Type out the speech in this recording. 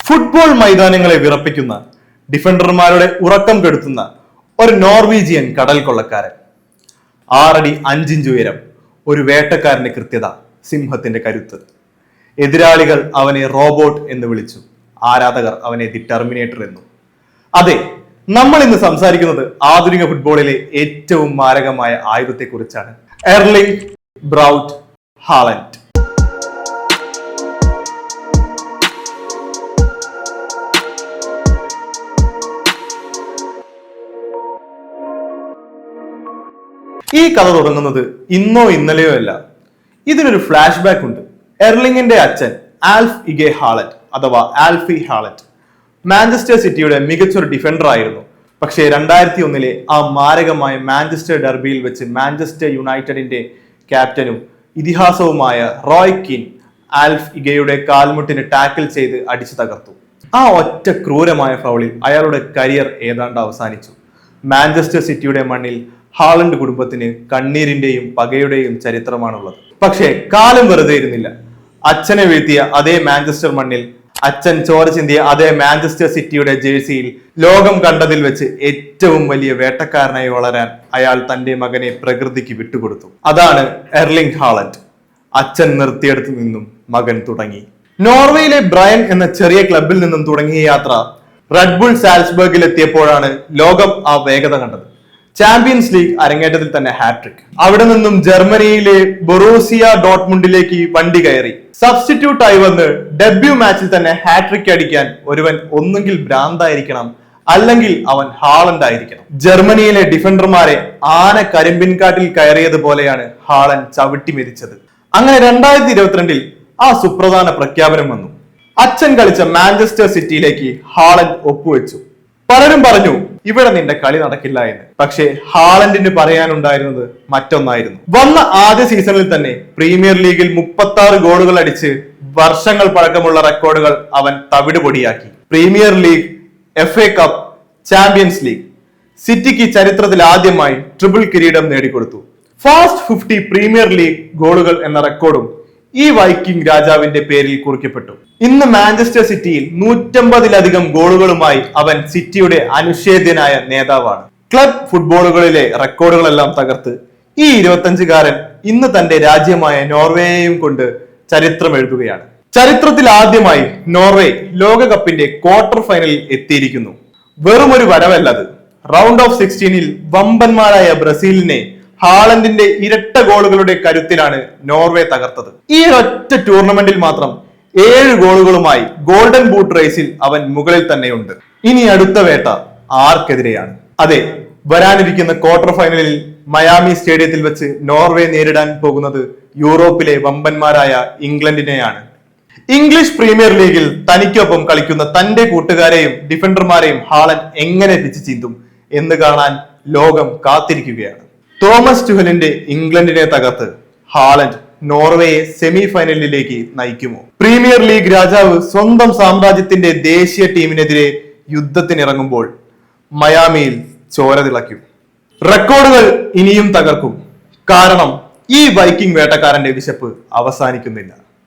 Football മൈതാനങ്ങളെ വിറപ്പിക്കുന്ന, ഡിഫൻഡർമാരുടെ ഉറക്കം കെടുത്തുന്ന ഒരു Norwegian കടൽ കൊള്ളക്കാരൻ. 6 അടി 5 ഇഞ്ച് ഉയരം, ഒരു വേട്ടക്കാരന്റെ കൃത്യത, സിംഹത്തിന്റെ കരുത്ത്. എതിരാളികൾ അവനെ റോബോട്ട് എന്ന് വിളിച്ചു, ആരാധകർ അവനെ ദി ടെർമിനേറ്റർ എന്നും. അതെ, നമ്മൾ ഇന്ന് സംസാരിക്കുന്നത് ആധുനിക ഫുട്ബോളിലെ ഏറ്റവും മാരകമായ ആയുധത്തെക്കുറിച്ചാണ്. Erling ബ്രൗട്ട് Haaland. ഈ കഥ തുടങ്ങുന്നത് ഇന്നോ ഇന്നലെയോ അല്ല. ഇതിനൊരു ഫ്ലാഷ് ബാക്ക് ഉണ്ട്. എർലിംഗിന്റെ അച്ഛൻ ആൽഫ് ഇഗെ ഹാലൻഡ് അഥവാ ആൽഫി ഹാലൻഡ് മാഞ്ചസ്റ്റർ സിറ്റിയുടെ മികച്ചൊരു ഡിഫൻഡർ ആയിരുന്നു. പക്ഷേ 2001 ആ മാരകമായ മാഞ്ചസ്റ്റർ ഡെർബിയിൽ വെച്ച് മാഞ്ചസ്റ്റർ യുണൈറ്റഡിന്റെ ക്യാപ്റ്റനും ഇതിഹാസവുമായ റോയ് കീൻ ആൽഫ് ഇഗയുടെ കാൽമുട്ടിന് ടാക്കിൾ ചെയ്ത് അടിച്ചു തകർത്തു. ആ ഒറ്റ ക്രൂരമായ ഫൗളിൽ അയാളുടെ കരിയർ ഏതാണ്ട് അവസാനിച്ചു. മാഞ്ചസ്റ്റർ സിറ്റിയുടെ മണ്ണിൽ ഹാലൻഡ് കുടുംബത്തിന് കണ്ണീരിന്റെയും പകയുടെയും ചരിത്രമാണുള്ളത്. പക്ഷേ കാലം വെറുതെ ഇരുന്നില്ല. അച്ഛനെ വീഴ്ത്തിയ അതേ മാഞ്ചസ്റ്റർ മണ്ണിൽ, അച്ഛൻ ചോര ചിന്തിയ അതേ മാഞ്ചസ്റ്റർ സിറ്റിയുടെ ജേഴ്സിയിൽ ലോകം കണ്ടതിൽ വെച്ച് ഏറ്റവും വലിയ വേട്ടക്കാരനായി വളരാൻ അയാൾ തന്റെ മകനെ പ്രകൃതിക്ക് വിട്ടുകൊടുത്തു. അതാണ് എർലിംഗ് ഹാലൻഡ്. അച്ഛൻ നിർത്തിയെടുത്തു നിന്നും മകൻ തുടങ്ങി. നോർവേയിലെ ബ്രയൻ എന്ന ചെറിയ ക്ലബിൽ നിന്നും തുടങ്ങിയ യാത്ര റെഡ് ബുൾ സാൽസ്ബർഗിൽ എത്തിയപ്പോഴാണ് ലോകം ആ വേഗത കണ്ടത്. ചാമ്പ്യൻസ് ലീഗ് അരങ്ങേറ്റത്തിൽ തന്നെ ഹാട്രിക്. അവിടെ നിന്നും ജർമ്മനിയിലെ ബൊറൂസിയ ഡോട്ട്മുണ്ടിലേക്ക് വണ്ടി കയറി. സബ്സ്റ്റിറ്റ്യൂട്ട് ആയി വന്ന് ഡെബ്യൂ മാച്ചിൽ തന്നെ ഹാട്രിക് അടിക്കാൻ ഒരുവൻ ഒന്നുകിൽ ഭ്രാന്തായിരിക്കണം, അല്ലെങ്കിൽ അവൻ ഹാലൻഡ് ആയിരിക്കണം. ജർമ്മനിയിലെ ഡിഫൻഡർമാരെ ആന കരിമ്പിൻകാട്ടിൽ കയറിയതുപോലെയാണ് ഹാലൻഡ് ചവിട്ടി മെതിച്ചത്. അങ്ങനെ 2022 ആ സുപ്രധാന പ്രഖ്യാപനം വന്നു. അച്ഛൻ കളിച്ച മാഞ്ചസ്റ്റർ സിറ്റിയിലേക്ക് ഹാലൻഡ് ഒപ്പുവെച്ചു. പലരും പറഞ്ഞു ഇവിടെ നിന്റെ കളി നടക്കില്ല എന്ന്. പക്ഷേ ഹാലൻഡിന് പറയാനുണ്ടായിരുന്നത് മറ്റൊന്നായിരുന്നു. വന്ന ആദ്യ സീസണിൽ തന്നെ പ്രീമിയർ ലീഗിൽ 36 ഗോളുകൾ അടിച്ച് വർഷങ്ങൾ പഴക്കമുള്ള റെക്കോർഡുകൾ അവൻ തവിട് പൊടിയാക്കി. Premier league, FA cup, champions league. സിറ്റിക്ക് ചരിത്രത്തിൽ ആദ്യമായി ട്രിപ്പിൾ കിരീടം നേടിക്കൊടുത്തു. ഫാസ്റ്റ് 50 പ്രീമിയർ ലീഗ് ഗോളുകൾ എന്ന റെക്കോർഡും ഈ വൈക്കിംഗ് രാജാവിന്റെ പേരിൽ കുറിക്കപ്പെട്ടു. ഇന്ന് മാഞ്ചസ്റ്റർ സിറ്റിയിൽ 150-ലധികം ഗോളുകളുമായി അവൻ സിറ്റിയുടെ അനിഷേധ്യനായ നേതാവാണ്. ക്ലബ് ഫുട്ബോളുകളിലെ റെക്കോർഡുകളെല്ലാം തകർത്ത് ഈ 25-കാരൻ ഇന്ന് തന്റെ രാജ്യമായ നോർവേയെയും കൊണ്ട് ചരിത്രം എഴുതുകയാണ്. ചരിത്രത്തിൽ ആദ്യമായി നോർവേ ലോകകപ്പിന്റെ ക്വാർട്ടർ ഫൈനലിൽ എത്തിയിരിക്കുന്നു. വെറുമൊരു വരവല്ലത്. റൗണ്ട് ഓഫ് 16-ൽ വമ്പന്മാരായ ബ്രസീലിനെ ഹാലൻഡിന്റെ ഇരട്ട ഗോളുകളുടെ കരുത്തിലാണ് നോർവേ തകർത്തത്. ഈ ഒറ്റ ടൂർണമെന്റിൽ മാത്രം 7 ഗോളുകളുമായി ഗോൾഡൻ ബൂട്ട് റേസിൽ അവൻ മുകളിൽ തന്നെയുണ്ട്. ഇനി അടുത്ത വേട്ട ആർക്കെതിരെയാണ്? അതെ, വരാനിരിക്കുന്ന ക്വാർട്ടർ ഫൈനലിൽ മയാമി സ്റ്റേഡിയത്തിൽ വെച്ച് നോർവേ നേരിടാൻ പോകുന്നത് യൂറോപ്പിലെ വമ്പന്മാരായ ഇംഗ്ലണ്ടിനെയാണ്. ഇംഗ്ലീഷ് പ്രീമിയർ ലീഗിൽ തനിക്കൊപ്പം കളിക്കുന്ന തന്റെ കൂട്ടുകാരെയും ഡിഫൻഡർമാരെയും ഹാലൻഡ് എങ്ങനെ പിച്ച് ചീന്തും എന്ന് കാണാൻ ലോകം കാത്തിരിക്കുകയാണ്. തോമസ് ടുഹലിന്റെ ഇംഗ്ലണ്ടിനെ തകർത്ത് ഹാലൻഡ് നോർവേയെ സെമി ഫൈനലിലേക്ക് നയിക്കുമോ? പ്രീമിയർ ലീഗ് രാജാവ് സ്വന്തം സാമ്രാജ്യത്തിന്റെ ദേശീയ ടീമിനെതിരെ യുദ്ധത്തിനിറങ്ങുമ്പോൾ മയാമിയിൽ ചോര തിളയ്ക്കും. റെക്കോർഡുകൾ ഇനിയും തകർക്കും. കാരണം ഈ വൈക്കിംഗ് വേട്ടക്കാരന്റെ വിശപ്പ് അവസാനിക്കുന്നില്ല.